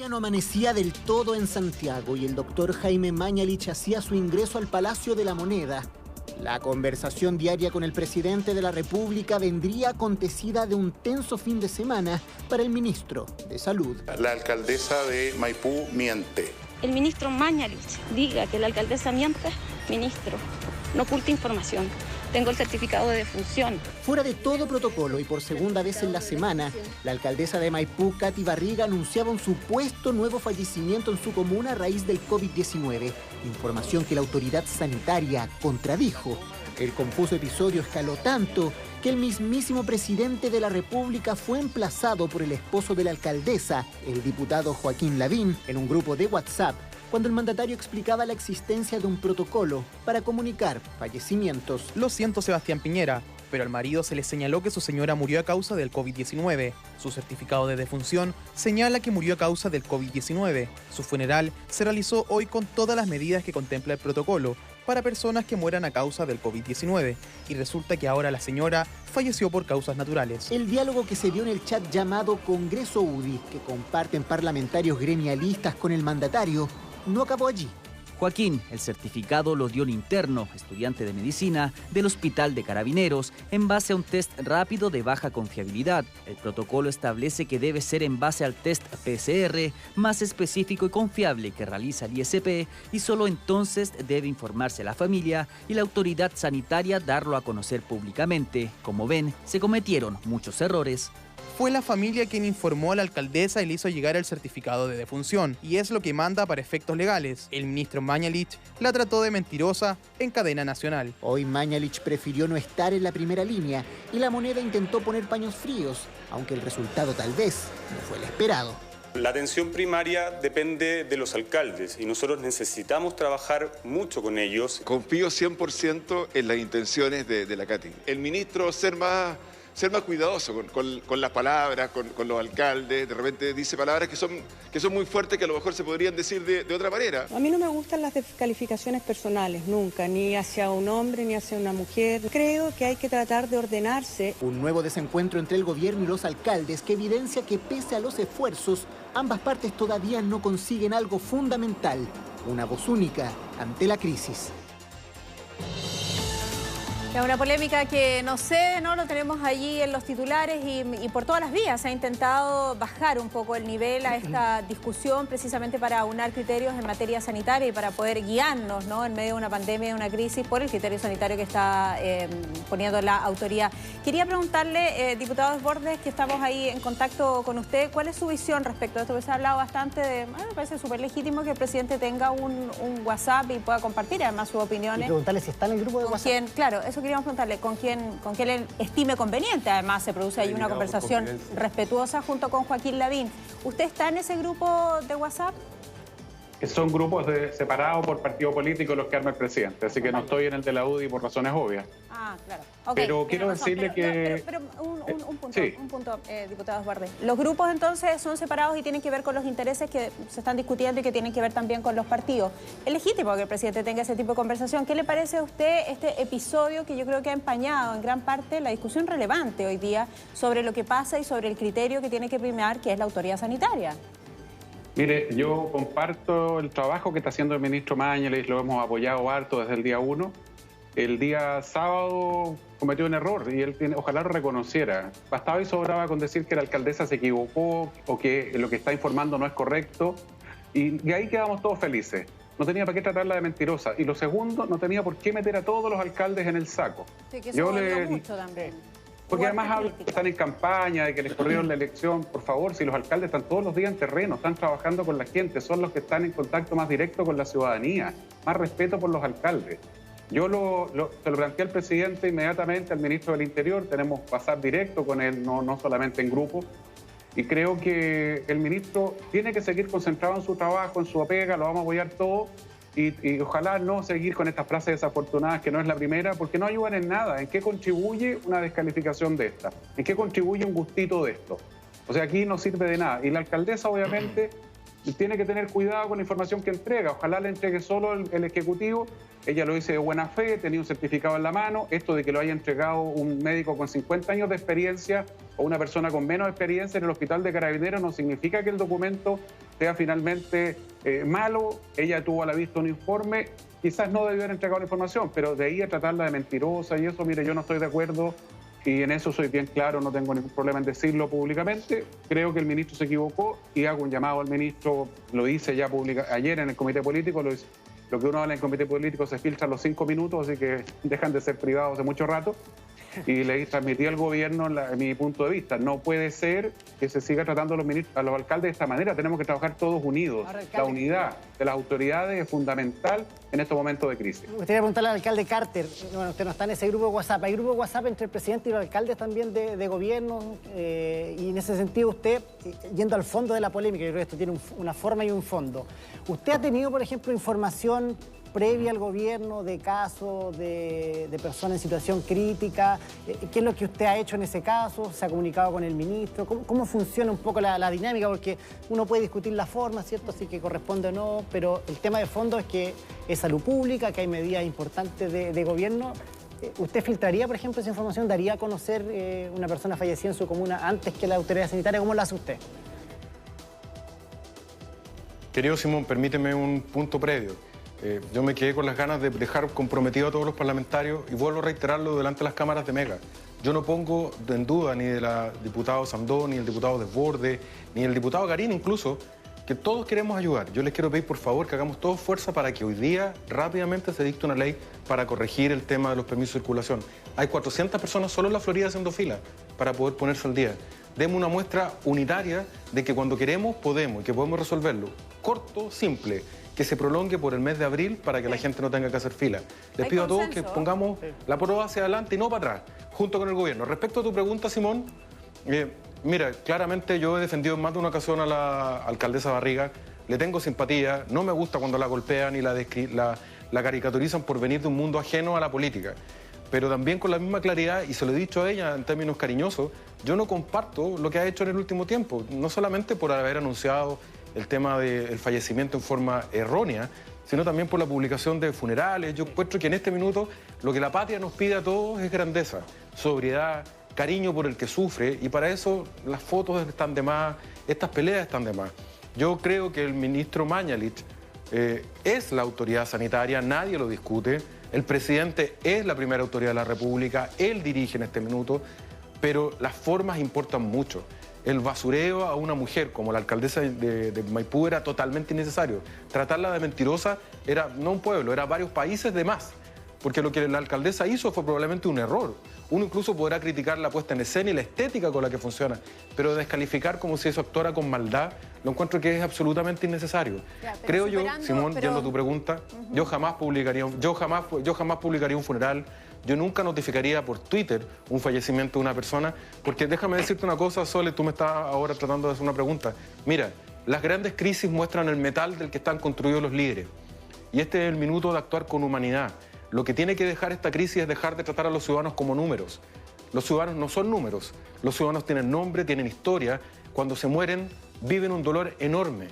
no amanecía del todo en Santiago y el doctor Jaime Mañalich hacía su ingreso al Palacio de la Moneda. La conversación diaria con el presidente de la República vendría acontecida de un tenso fin de semana para el ministro de Salud. La alcaldesa de Maipú miente. El ministro Mañalich diga que la alcaldesa miente, ministro, no oculte información. Tengo el certificado de defunción. Fuera de todo protocolo y por segunda vez en la semana, la alcaldesa de Maipú, Katy Barriga, anunciaba un supuesto nuevo fallecimiento en su comuna a raíz del COVID-19. Información que la autoridad sanitaria contradijo. El confuso episodio escaló tanto que el mismísimo presidente de la República fue emplazado por el esposo de la alcaldesa, el diputado Joaquín Lavín, en un grupo de WhatsApp, cuando el mandatario explicaba la existencia de un protocolo para comunicar fallecimientos. Lo siento, Sebastián Piñera, pero al marido se le señaló que su señora murió a causa del COVID-19. Su certificado de defunción señala que murió a causa del COVID-19. Su funeral se realizó hoy con todas las medidas que contempla el protocolo para personas que mueran a causa del COVID-19. Y resulta que ahora la señora falleció por causas naturales. El diálogo que se dio en el chat llamado Congreso UDI, que comparten parlamentarios gremialistas con el mandatario, no acabó allí. Joaquín, el certificado lo dio un interno, estudiante de medicina, del Hospital de Carabineros, en base a un test rápido de baja confiabilidad. El protocolo establece que debe ser en base al test PCR más específico y confiable que realiza el ISP, y solo entonces debe informarse a la familia y la autoridad sanitaria darlo a conocer públicamente. Como ven, se cometieron muchos errores. Fue la familia quien informó a la alcaldesa y le hizo llegar el certificado de defunción, y es lo que manda para efectos legales. El ministro Mañalich la trató de mentirosa en cadena nacional. Hoy Mañalich prefirió no estar en la primera línea y la Moneda intentó poner paños fríos, aunque el resultado tal vez no fue el esperado. La atención primaria depende de los alcaldes y nosotros necesitamos trabajar mucho con ellos. Confío 100% en las intenciones de la Katy. El ministro ser más cuidadoso con las palabras, con los alcaldes. De repente dice palabras que son muy fuertes, que a lo mejor se podrían decir de otra manera. A mí no me gustan las descalificaciones personales, nunca, ni hacia un hombre ni hacia una mujer. Creo que hay que tratar de ordenarse. Un nuevo desencuentro entre el gobierno y los alcaldes que evidencia que pese a los esfuerzos, ambas partes todavía no consiguen algo fundamental, una voz única ante la crisis. Es una polémica que no sé, ¿no? Lo tenemos allí en los titulares y por todas las vías se ha intentado bajar un poco el nivel a esta discusión precisamente para aunar criterios en materia sanitaria y para poder guiarnos, ¿no? En medio de una pandemia, de una crisis, por el criterio sanitario que está poniendo la autoridad. Quería preguntarle, diputado Desbordes, que estamos ahí en contacto con usted, ¿cuál es su visión respecto a esto? Que se ha hablado bastante de, me parece súper legítimo que el presidente tenga un WhatsApp y pueda compartir además sus opiniones. Y preguntarle si está en el grupo de WhatsApp. Claro, eso queríamos preguntarle, con quién él estime conveniente. Además, se produce ahí una conversación respetuosa junto con Joaquín Lavín. ¿Usted está en ese grupo de WhatsApp? Son grupos separados por partido político los que arma el presidente, así que no estoy en el de la UDI por razones obvias. Ah, claro. Okay, pero quiero decirle que... Pero un punto, sí. diputado Desbordes. Los grupos entonces son separados y tienen que ver con los intereses que se están discutiendo y que tienen que ver también con los partidos. Es legítimo que el presidente tenga ese tipo de conversación. ¿Qué le parece a usted este episodio que yo creo que ha empañado en gran parte la discusión relevante hoy día sobre lo que pasa y sobre el criterio que tiene que primar, que es la autoridad sanitaria? Mire, yo comparto el trabajo que está haciendo el ministro Mañalich, lo hemos apoyado harto desde el día 1. El día sábado cometió un error y él ojalá lo reconociera. Bastaba y sobraba con decir que la alcaldesa se equivocó o que lo que está informando no es correcto y ahí quedamos todos felices. No tenía para qué tratarla de mentirosa. Y lo segundo, no tenía por qué meter a todos los alcaldes en el saco. Sí, que eso dolió mucho también. Porque además están en campaña, de que les corrieron la elección. Por favor, si los alcaldes están todos los días en terreno, están trabajando con la gente, son los que están en contacto más directo con la ciudadanía. Más respeto por los alcaldes. Yo se lo planteé al presidente inmediatamente, al ministro del Interior. Tenemos WhatsApp directo con él, no solamente en grupo. Y creo que el ministro tiene que seguir concentrado en su trabajo, en su apega, lo vamos a apoyar todo. Y ojalá no seguir con estas frases desafortunadas, que no es la primera, porque no ayudan en nada. ¿En qué contribuye una descalificación de esta? ¿En qué contribuye un gustito de esto? O sea, aquí no sirve de nada. Y la alcaldesa, obviamente, tiene que tener cuidado con la información que entrega. Ojalá le entregue solo el Ejecutivo. Ella lo dice de buena fe, tenía un certificado en la mano. Esto de que lo haya entregado un médico con 50 años de experiencia o una persona con menos experiencia en el Hospital de Carabineros no significa que el documento sea finalmente malo. Ella tuvo a la vista un informe, quizás no debió haber entregado la información, pero de ahí a tratarla de mentirosa y eso, mire, yo no estoy de acuerdo y en eso soy bien claro, no tengo ningún problema en decirlo públicamente. Creo que el ministro se equivocó y hago un llamado al ministro, lo hice ya ayer en el comité político, lo que uno habla en el comité político se filtra a los 5 minutos, así que dejan de ser privados hace mucho rato. Y le transmití al gobierno mi punto de vista. No puede ser que se siga tratando a los alcaldes de esta manera. Tenemos que trabajar todos unidos. Ahora, la unidad de las autoridades es fundamental en estos momentos de crisis. Me gustaría preguntarle al alcalde Carter. Bueno, usted no está en ese grupo de WhatsApp. ¿Hay grupo de WhatsApp entre el presidente y los alcaldes también de gobierno? Y en ese sentido usted, yendo al fondo de la polémica, yo creo que esto tiene una forma y un fondo. ¿Usted ha tenido, por ejemplo, información previa al gobierno de casos de personas en situación crítica? ¿Qué es lo que usted ha hecho en ese caso? ¿Se ha comunicado con el ministro? ¿Cómo funciona un poco la dinámica? Porque uno puede discutir la forma, ¿cierto? Si que corresponde o no, pero el tema de fondo es que es salud pública, que hay medidas importantes de gobierno. ¿Usted filtraría, por ejemplo, esa información? ¿Daría a conocer una persona fallecida en su comuna antes que la autoridad sanitaria? ¿Cómo lo hace usted? Querido Simón, permíteme un punto previo. Yo me quedé con las ganas de dejar comprometido a todos los parlamentarios y vuelvo a reiterarlo delante de las cámaras de Mega. Yo no pongo en duda ni de la diputada Sandón, ni el diputado Desbordes, ni el diputado Garín incluso, que todos queremos ayudar. Yo les quiero pedir por favor que hagamos todos fuerza para que hoy día rápidamente se dicte una ley para corregir el tema de los permisos de circulación. Hay 400 personas solo en la Florida haciendo fila para poder ponerse al día. Demos una muestra unitaria de que cuando queremos podemos y que podemos resolverlo. Corto, simple. Que se prolongue por el mes de abril para que la gente no tenga que hacer fila. Les pido a todos que pongamos la prueba hacia adelante y no para atrás, junto con el gobierno. Respecto a tu pregunta, Simón, mira, claramente yo he defendido en más de una ocasión a la alcaldesa Barriga, le tengo simpatía, no me gusta cuando la golpean y la caricaturizan por venir de un mundo ajeno a la política. Pero también con la misma claridad, y se lo he dicho a ella en términos cariñosos, yo no comparto lo que ha hecho en el último tiempo, no solamente por haber anunciado el tema del fallecimiento en forma errónea, sino también por la publicación de funerales. Yo encuentro que en este minuto lo que la patria nos pide a todos es grandeza, sobriedad, cariño por el que sufre, y para eso las fotos están de más, estas peleas están de más. Yo creo que el ministro Mañalich es la autoridad sanitaria, nadie lo discute, el presidente es la primera autoridad de la República, él dirige en este minuto, pero las formas importan mucho. El basureo a una mujer como la alcaldesa de Maipú era totalmente innecesario. Tratarla de mentirosa era no un pueblo, era varios países de más. Porque lo que la alcaldesa hizo fue probablemente un error. Uno incluso podrá criticar la puesta en escena y la estética con la que funciona, pero descalificar como si eso actuara con maldad, lo encuentro que es absolutamente innecesario. Creo yo, Simón, yendo a tu pregunta, yo jamás publicaría un funeral. Yo nunca notificaría por Twitter un fallecimiento de una persona, porque déjame decirte una cosa, Sole, tú me estás ahora tratando de hacer una pregunta. Mira, las grandes crisis muestran el metal del que están construidos los líderes. Y este es el minuto de actuar con humanidad. Lo que tiene que dejar esta crisis es dejar de tratar a los ciudadanos como números. Los ciudadanos no son números. Los ciudadanos tienen nombre, tienen historia. Cuando se mueren, viven un dolor enorme.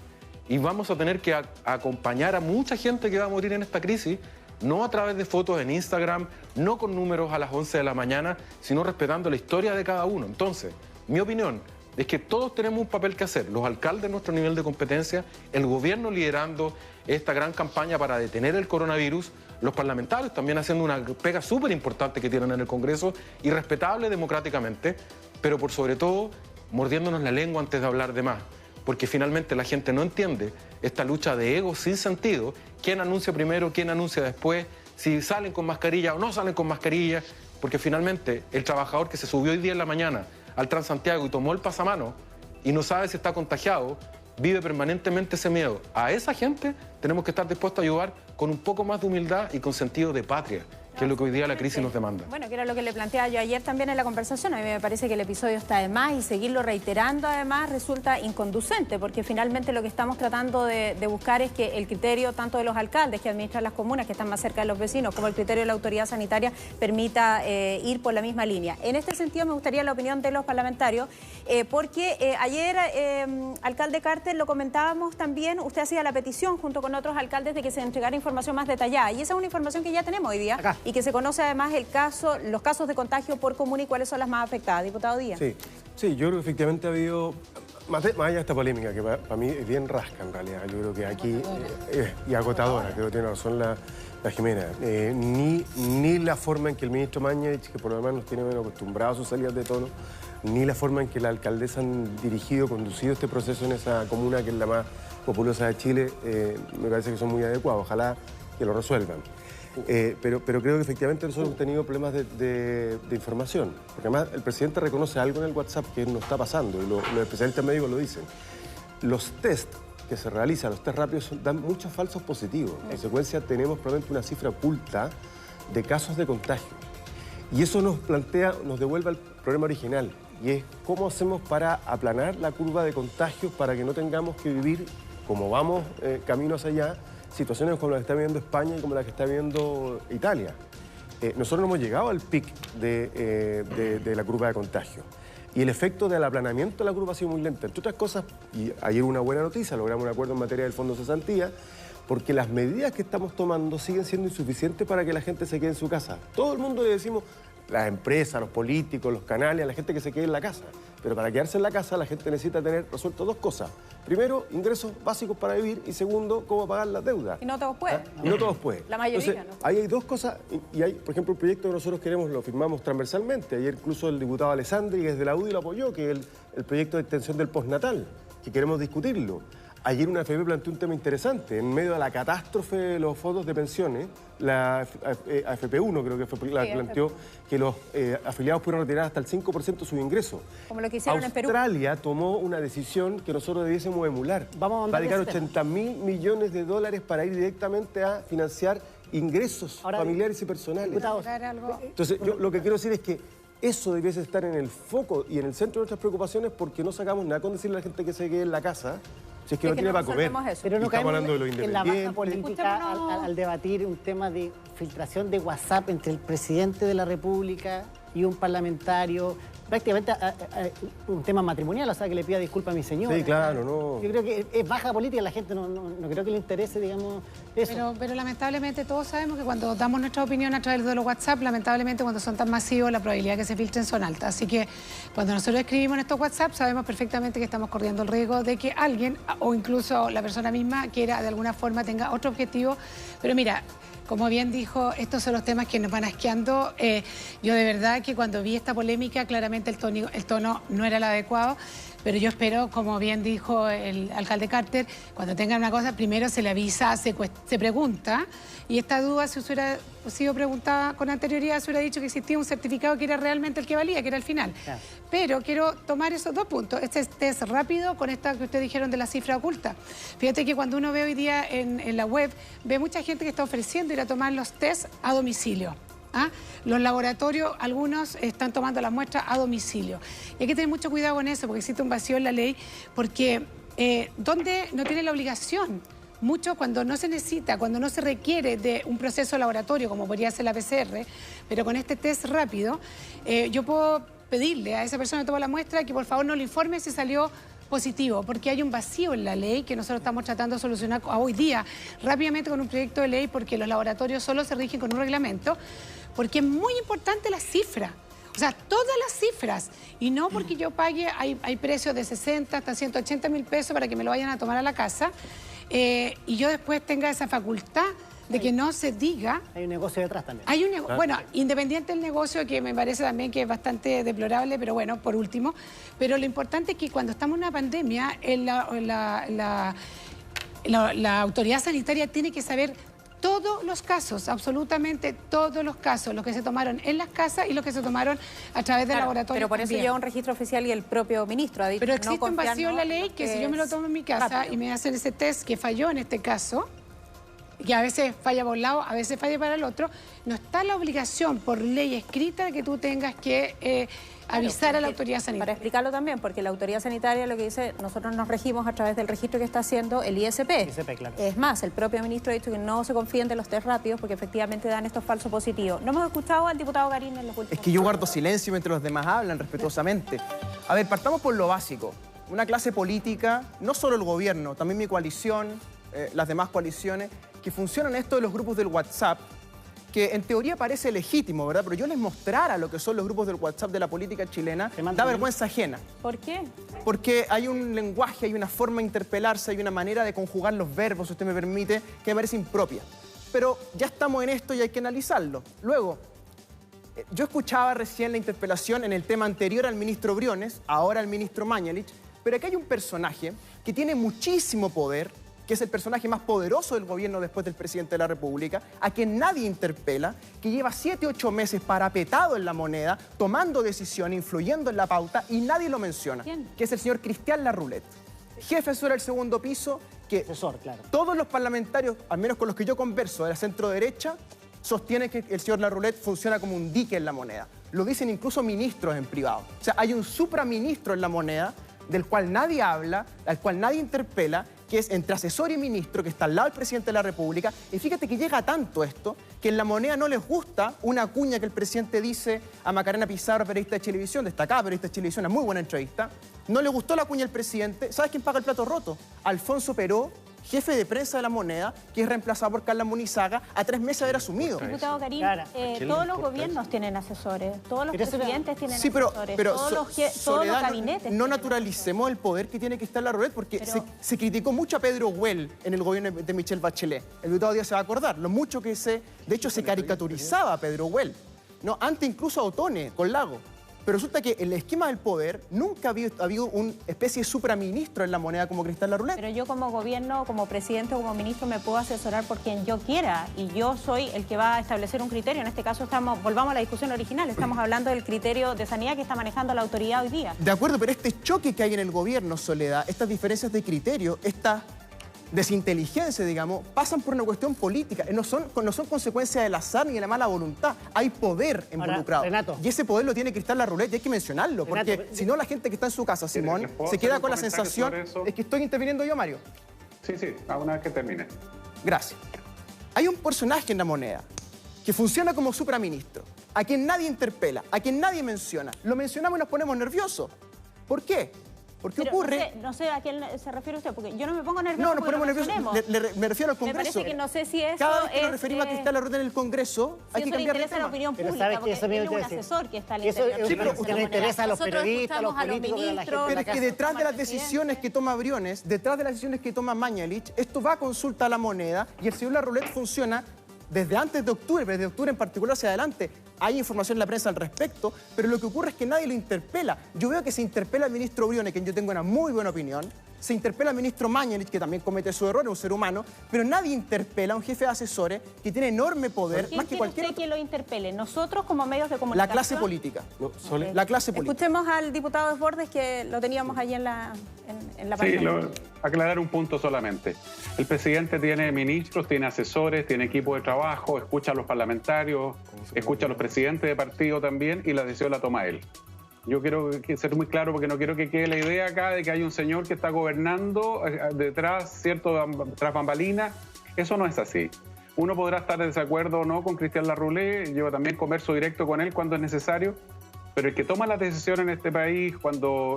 Y vamos a tener que acompañar a mucha gente que va a morir en esta crisis, no a través de fotos en Instagram, no con números a las 11 de la mañana, sino respetando la historia de cada uno. Entonces, mi opinión es que todos tenemos un papel que hacer, los alcaldes de nuestro nivel de competencia, el gobierno liderando esta gran campaña para detener el coronavirus, los parlamentarios también haciendo una pega súper importante que tienen en el Congreso y respetable democráticamente, pero por sobre todo mordiéndonos la lengua antes de hablar de más. Porque finalmente la gente no entiende esta lucha de egos sin sentido, quién anuncia primero, quién anuncia después, si salen con mascarilla o no salen con mascarilla, porque finalmente el trabajador que se subió hoy día en la mañana al Transantiago y tomó el pasamano y no sabe si está contagiado, vive permanentemente ese miedo. A esa gente tenemos que estar dispuestos a ayudar con un poco más de humildad y con sentido de patria, que es lo que hoy día la crisis nos demanda. Bueno, que era lo que le planteaba yo ayer también en la conversación. A mí me parece que el episodio está de más y seguirlo reiterando además resulta inconducente, porque finalmente lo que estamos tratando de buscar es que el criterio tanto de los alcaldes que administran las comunas, que están más cerca de los vecinos, como el criterio de la autoridad sanitaria permita ir por la misma línea. En este sentido me gustaría la opinión de los parlamentarios, porque ayer, alcalde Carter, lo comentábamos también, usted hacía la petición junto con otros alcaldes de que se entregara información más detallada, y esa es una información que ya tenemos hoy día. Acá. Y que se conoce además los casos de contagio por comuna y cuáles son las más afectadas. Diputado Díaz. Sí, yo creo que efectivamente ha habido más allá de esta polémica, que para mí es bien rasca en realidad, yo creo que aquí, y agotadora, creo que tiene razón la Jimena, ni la forma en que el ministro Mañalich, que por lo demás nos tiene menos acostumbrados a sus salidas de tono, ni la forma en que la alcaldesa han conducido este proceso en esa comuna que es la más populosa de Chile, me parece que son muy adecuados, ojalá que lo resuelvan. Pero creo que efectivamente nosotros hemos tenido problemas de información, porque además el presidente reconoce algo en el WhatsApp que no está pasando, y los especialistas médicos lo dicen. Los test que se realizan, los test rápidos, dan muchos falsos positivos. En consecuencia, tenemos probablemente una cifra oculta de casos de contagio. Y eso nos devuelve al problema original, y es cómo hacemos para aplanar la curva de contagios para que no tengamos que vivir, como vamos camino hacia allá, situaciones como las que está viviendo España y como las que está viviendo Italia. Nosotros no hemos llegado al pic de la curva de contagio. Y el efecto del aplanamiento de la curva ha sido muy lento. Entre otras cosas, y ayer una buena noticia, logramos un acuerdo en materia del Fondo Cesantía, porque las medidas que estamos tomando siguen siendo insuficientes para que la gente se quede en su casa. Todo el mundo le decimos, las empresas, los políticos, los canales, a la gente que se quede en la casa. Pero para quedarse en la casa la gente necesita tener resuelto dos cosas. Primero, ingresos básicos para vivir, y segundo, cómo pagar las deudas. Y no todos pueden. Y no todos pueden. La mayoría, entonces, ahí hay dos cosas, y hay, por ejemplo, un proyecto que nosotros queremos, lo firmamos transversalmente. Ayer incluso el diputado Alessandri, desde la UDI, lo apoyó, que es el proyecto de extensión del postnatal, que queremos discutirlo. Ayer una AFP planteó un tema interesante. En medio de la catástrofe de los fondos de pensiones, la AFP1 creo que fue la que planteó que los afiliados pudieron retirar hasta el 5% de sus ingresos. Como lo que hicieron en Perú. Australia tomó una decisión que nosotros debiésemos emular. Va a dedicar 80.000 millones de dólares para ir directamente a financiar ingresos familiares y personales. Entonces, yo lo que quiero decir es que eso debiese estar en el foco y en el centro de nuestras preocupaciones, porque no sacamos nada con decirle a la gente que se quede en la casa si es que no tiene para comer. Pero no estamos hablando de lo en la baja independiente. política al debatir un tema de filtración de WhatsApp entre el presidente de la República y un parlamentario, prácticamente un tema matrimonial, o sea, que le pida disculpas a mi señora. Sí, claro, no. Yo creo que es baja política, la gente no creo que le interese, digamos, eso. Pero lamentablemente todos sabemos que cuando damos nuestra opinión a través de los WhatsApp, lamentablemente cuando son tan masivos, la probabilidad de que se filtren son altas. Así que cuando nosotros escribimos en estos WhatsApp, sabemos perfectamente que estamos corriendo el riesgo de que alguien, o incluso la persona misma, quiera de alguna forma tenga otro objetivo. Pero mira, como bien dijo, estos son los temas que nos van asqueando. Yo de verdad que cuando vi esta polémica, claramente el tono no era el adecuado, pero yo espero, como bien dijo el alcalde Carter, cuando tengan una cosa, primero se le avisa, se pregunta, y esta duda, si hubiera sido preguntada con anterioridad, se hubiera dicho que existía un certificado que era realmente el que valía, que era el final. Claro. Pero quiero tomar esos dos puntos. Este test rápido con esta que ustedes dijeron de la cifra oculta. Fíjate que cuando uno ve hoy día en la web, ve mucha gente que está ofreciendo ir a tomar los test a domicilio. Los laboratorios, algunos están tomando las muestras a domicilio. Y hay que tener mucho cuidado con eso, porque existe un vacío en la ley, porque donde no tiene la obligación, mucho cuando no se necesita, cuando no se requiere de un proceso laboratorio, como podría ser la PCR, pero con este test rápido, yo puedo pedirle a esa persona que toma la muestra que por favor no le informe si salió positivo, porque hay un vacío en la ley que nosotros estamos tratando de solucionar hoy día rápidamente con un proyecto de ley, porque los laboratorios solo se rigen con un reglamento, porque es muy importante la cifra. O sea, todas las cifras, y no porque yo pague, hay precios de 60 hasta 180 mil pesos para que me lo vayan a tomar a la casa, y yo después tenga esa facultad de que no se diga. Hay un negocio detrás también. Hay un bueno, independiente del negocio, que me parece también que es bastante deplorable, pero bueno, por último. Pero lo importante es que cuando estamos en una pandemia, la autoridad sanitaria tiene que saber todos los casos, absolutamente todos los casos, los que se tomaron en las casas y los que se tomaron a través del laboratorio. Pero por eso lleva un registro oficial y el propio ministro ha dicho. Pero existe un vacío en la ley que si yo me lo tomo en mi casa rápido y me hacen ese test que falló en este caso, que a veces falla por un lado, a veces falla para el otro, no está la obligación por ley escrita de que tú tengas que avisar a la autoridad sanitaria. Para explicarlo también, porque la autoridad sanitaria lo que dice, nosotros nos regimos a través del registro que está haciendo el ISP. Claro. Es más, el propio ministro ha dicho que no se confíen de los test rápidos porque efectivamente dan estos falsos positivos. No hemos escuchado al diputado Garín en los últimos... Es que yo guardo silencio mientras los demás hablan respetuosamente. A ver, partamos por lo básico. Una clase política, no solo el gobierno, también mi coalición, las demás coaliciones, que funcionan esto de los grupos del WhatsApp, que en teoría parece legítimo, ¿verdad? Pero yo les mostrara lo que son los grupos del WhatsApp de la política chilena, da vergüenza ajena. ¿Por qué? Porque hay un lenguaje, hay una forma de interpelarse, hay una manera de conjugar los verbos, si usted me permite, que me parece impropia. Pero ya estamos en esto y hay que analizarlo. Luego, yo escuchaba recién la interpelación en el tema anterior al ministro Briones, ahora al ministro Mañalich, pero aquí hay un personaje que tiene muchísimo poder, que es el personaje más poderoso del gobierno después del presidente de la República, a quien nadie interpela, que lleva 7, 8 meses parapetado en la moneda, tomando decisiones, influyendo en la pauta, y nadie lo menciona. ¿Quién? Que es el señor Cristian Larroulet, jefe asesor del segundo piso, que claro. Todos los parlamentarios, al menos con los que yo converso, de la centro derecha, sostienen que el señor Larroulet funciona como un dique en la moneda. Lo dicen incluso ministros en privado. O sea, hay un supraministro en la moneda del cual nadie habla, al cual nadie interpela, que es entre asesor y ministro, que está al lado del presidente de la República. Y fíjate que llega tanto esto, que en la moneda no les gusta una cuña que el presidente dice a Macarena Pizarro, periodista de televisión, destacada periodista de televisión, una muy buena entrevista. No le gustó la cuña al presidente. ¿Sabes quién paga el plato roto? Alfonso Peró, jefe de prensa de la moneda, que es reemplazado por Carla Munizaga, a 3 meses de haber asumido. Diputado Karim, todos los gobiernos tienen asesores, todos los presidentes tienen asesores, pero todos los gabinetes. No naturalicemos el poder que tiene que estar Larroulet, porque se criticó mucho a Pedro Güell en el gobierno de Michelle Bachelet. El diputado Díaz se va a acordar, lo mucho que de hecho se caricaturizaba a Pedro Güell, ¿no? Antes incluso a Otone, con Lago. Pero resulta que en el esquema del poder nunca ha habido una especie de supraministro en la moneda como Cristian Larroulet. Pero yo como gobierno, como presidente o como ministro me puedo asesorar por quien yo quiera y yo soy el que va a establecer un criterio. En este caso volvamos a la discusión original, estamos hablando del criterio de sanidad que está manejando la autoridad hoy día. De acuerdo, pero este choque que hay en el gobierno, Soledad, estas diferencias de criterio, esta desinteligencia, digamos, pasan por una cuestión política. No son consecuencia del azar ni de la mala voluntad. Hay poder involucrado. Ahora, Renato. Y ese poder lo tiene Cristian Larroulet y hay que mencionarlo. Renato, porque si no, la gente que está en su casa, Simón, se queda con la sensación... Es que estoy interviniendo yo, Mario. Sí, una vez que termine. Gracias. Hay un personaje en la moneda que funciona como supraministro, a quien nadie interpela, a quien nadie menciona. Lo mencionamos y nos ponemos nerviosos. ¿Por qué? Porque ocurre... No sé a quién se refiere usted, porque yo no me pongo nervioso. No, nos ponemos nerviosos. Me refiero al Congreso. Me parece que no sé si eso Cada vez que nos referimos a Cristian Larroulet en el Congreso, hay que cambiar de tema. La opinión pública, porque él es un asesor que está al interior. Sí, pero que le interesa a los periodistas, a los políticos, a la gente. Pero es que detrás de las decisiones que toma Briones, detrás de las decisiones que toma Mañalich, esto va a consulta a la moneda y el señor Larroulet funciona desde antes de octubre, desde octubre en particular hacia adelante. Hay información en la prensa al respecto, pero lo que ocurre es que nadie lo interpela. Yo veo que se interpela al ministro Briones, que yo tengo una muy buena opinión, se interpela al ministro Mañalich, que también comete su error, es un ser humano, pero nadie interpela a un jefe de asesores que tiene enorme poder, más que cualquier otro. ¿Quién lo interpele? ¿Nosotros como medios de comunicación? La clase política. La clase política. Escuchemos al diputado Desbordes, que lo teníamos allí en la pantalla. Sí, aclarar un punto solamente. El presidente tiene ministros, tiene asesores, tiene equipo de trabajo, escucha a los parlamentarios, escucha a los presidentes de partido también y la decisión la toma él. Yo quiero ser muy claro porque no quiero que quede la idea acá de que hay un señor que está gobernando detrás, ¿cierto?, tras bambalinas. Eso no es así. Uno podrá estar de desacuerdo o no con Cristian Larroulet, yo también converso directo con él cuando es necesario, pero el que toma la decisión en este país,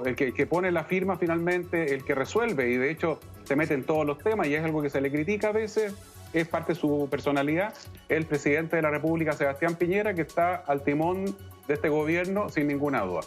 el que pone la firma finalmente, el que resuelve y de hecho se mete en todos los temas y es algo que se le critica a veces, es parte de su personalidad, el presidente de la República, Sebastián Piñera, que está al timón de este gobierno sin ninguna duda.